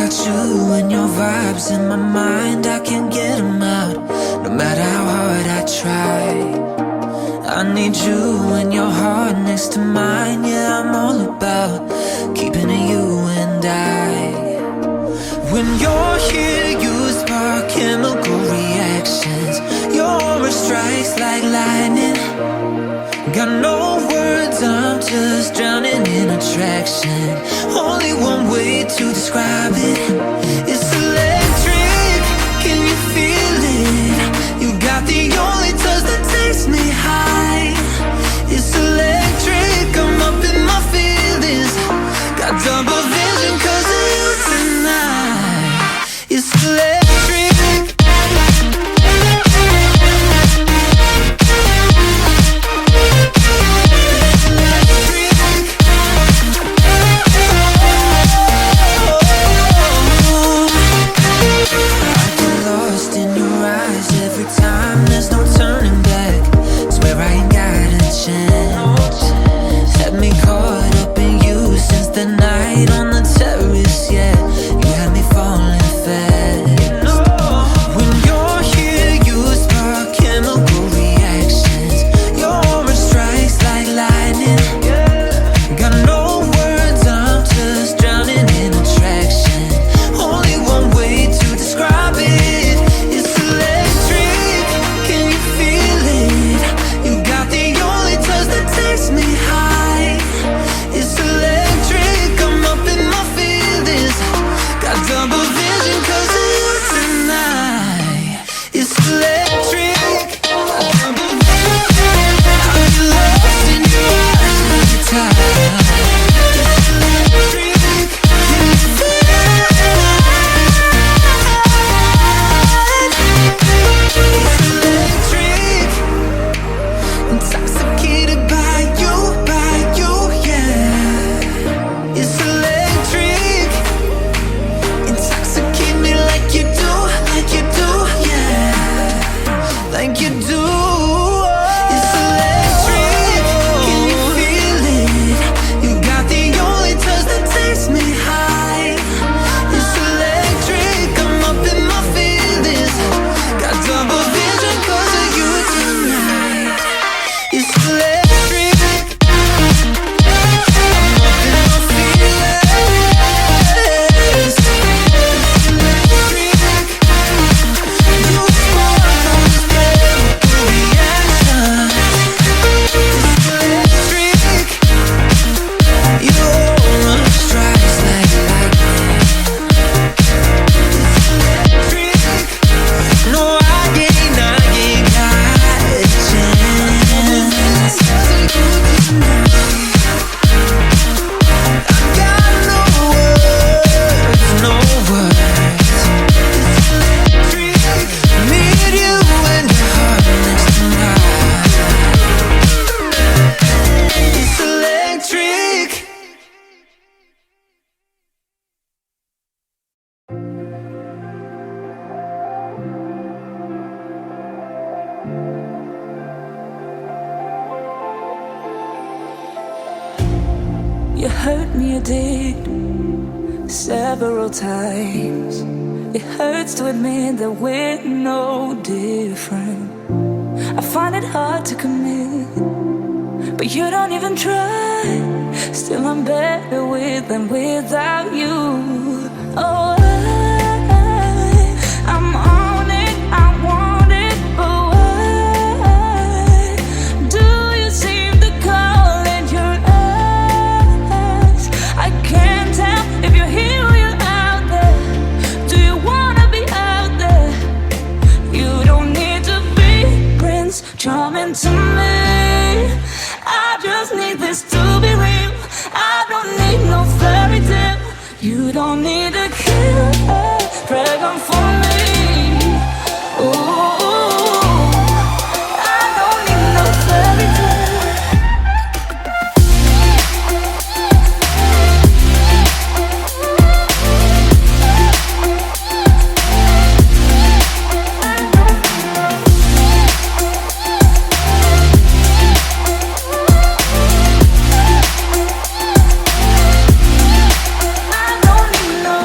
got you and your vibes in my mind, I can't get them out, no matter how hard I try. I need you and your heart next to mine. Yeah, I'm all about keeping it you and I. When you're here, you spark chemical reactions. Your aura strikes like lightning. Got no words, I'm just drowning in attraction. Only one way to describe it. It's electric, can you feel it? You got the only touch that takes me high. It's electric, I'm up in my feelings. Got double vision 'cause of you tonight. It's electric. You hurt me, you did, several times. It hurts to admit that we're no different. I find it hard to commit, but you don't even try. Still I'm better with than without you. Oh, I'm on it, I want it, but why do you seem to call in your eyes? I can't tell if you're here or you're out there. Do you wanna be out there? You don't need to be Prince Charming to me. I just need this to be real. I don't need no fairy tale. You don't need a killer pregnant for me. Ooh, I don't need no fairy tale. I don't need no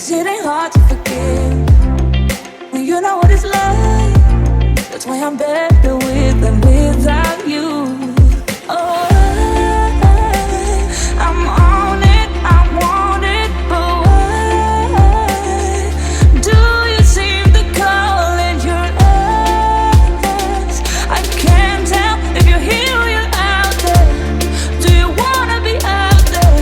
it ain't hard to forgive when you know what it's like. That's why I'm better with than without you. Oh, I'm on it, I want it, but why do you seem to call in your eyes? I can't tell if you're here or you're out there. Do you wanna be out there?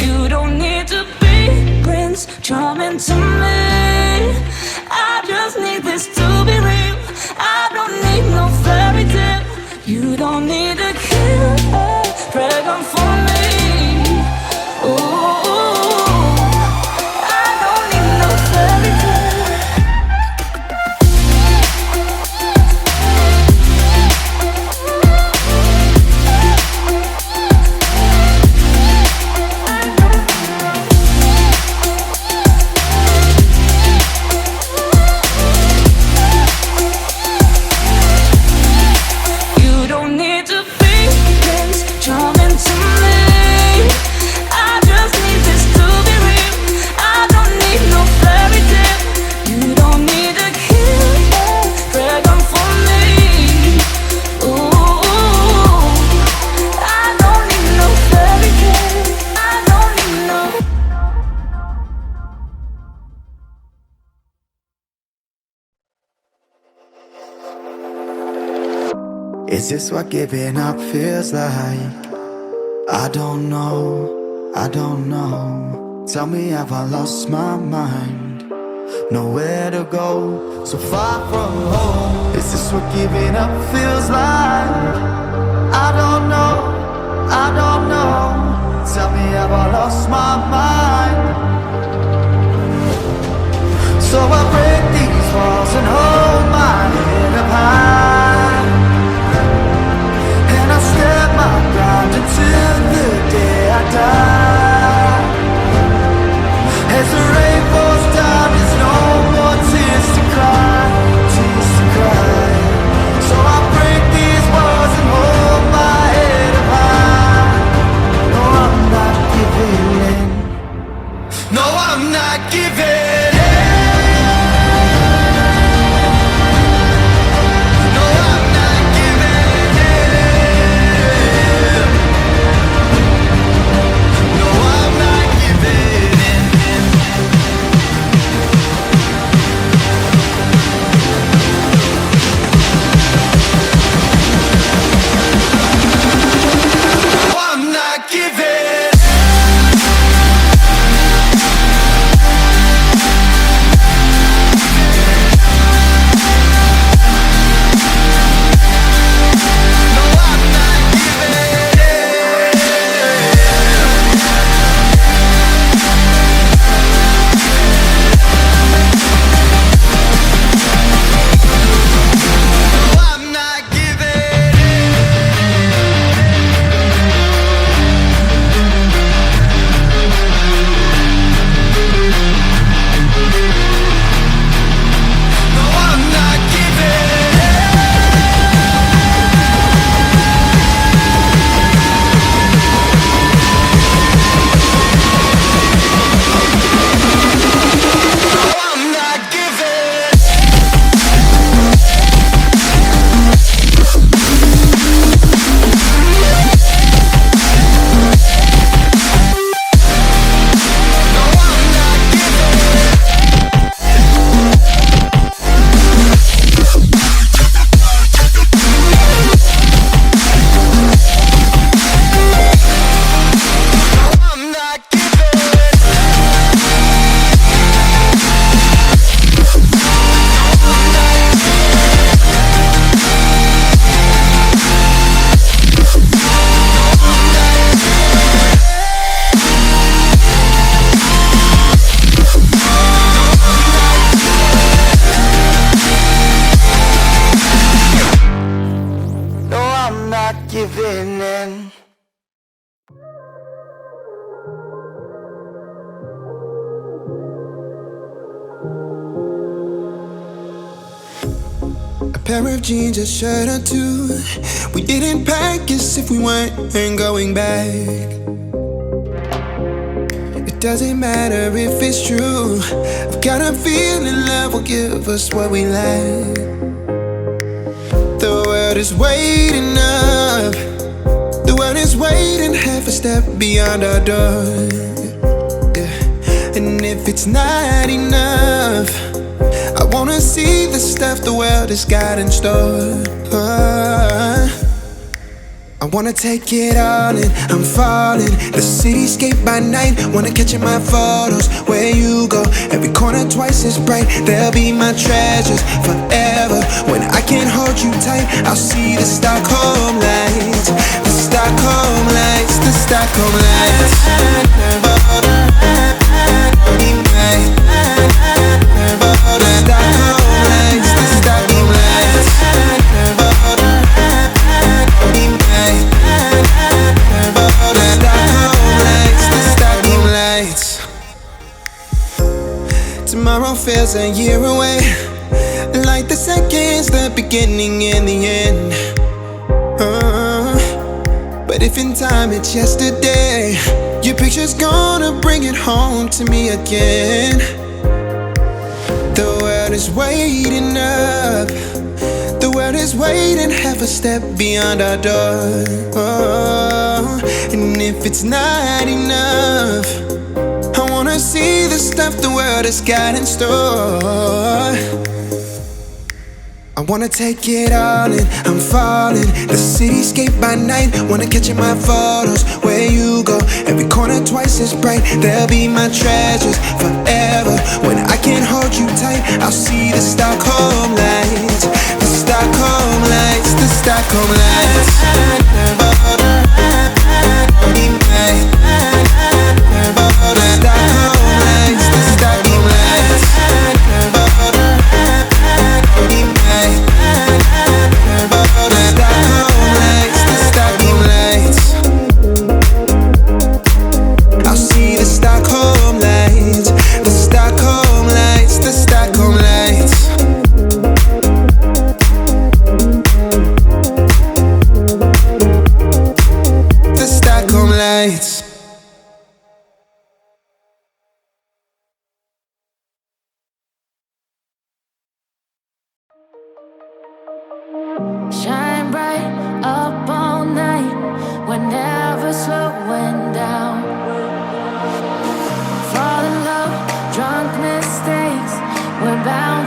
You don't need to be Prince Charming to me. I just need this to be real. I don't need no fairy tale. You don't need a kill a dragon for me. Ooh, I don't need no fairy tale. You don't need to be Prince Charming to me. I just need this to be real. I don't need no fairy tale. You don't need a killer dragon for me. Ooh, I don't need no fairy tale. I don't need no. Is this what giving up feels like? I don't know, I don't know. Tell me, have I lost my mind? Nowhere to go, so far from home. Is this what giving up feels like? I don't know, I don't know. Tell me, have I lost my mind? So I break these walls and hold my head up high, and I'll step my ground until the day I die. As the rain falls down, there's no more tears to cry, tears to cry. So I break these walls and hold my head up high. No, I'm not giving in. No, I'm not giving in. No, I'm not giving in. No, I'm not giving in. No, I'm not giving. No, I'm not giving in. No, I'm not giving in. No, I'm not giving in. No, I'm not giving. No, I'm not giving. No, I'm not giving. No, I'm not giving in. A pair of jeans, a shirt or two. We didn't pack as if we weren't going back. doesn't matter if it's true. I've got a feeling love will give us what we lack. The world is waiting up. The world is waiting half a step beyond our door. Yeah. And if it's not enough, I wanna see the stuff the world has got in store. I wanna take it all in, I'm falling. The cityscape by night, wanna catch in my photos. Where you go, every corner twice as bright. They'll be my treasures forever. When I can't hold you tight, I'll see the Stockholm lights. The Stockholm lights, the Stockholm lights. The Stockholm lights, the Stockholm lights. Tomorrow feels a year away, like the seconds, the beginning and the end. But if in time it's yesterday, your picture's gonna bring it home to me again. The world is waiting up. The world is waiting half a step beyond our door. And if it's not enough, I wanna see the stuff the world has got in store. I wanna take it all in, I'm falling. The cityscape by night, wanna catch in my photos. Where you go, every corner twice as bright. They'll be my treasures forever. When I can't hold you tight, I'll see the Stockholm lights. The Stockholm lights, the Stockholm lights. Shine bright up all night, we're never slowing down. Fall in love, drunk mistakes, we're bound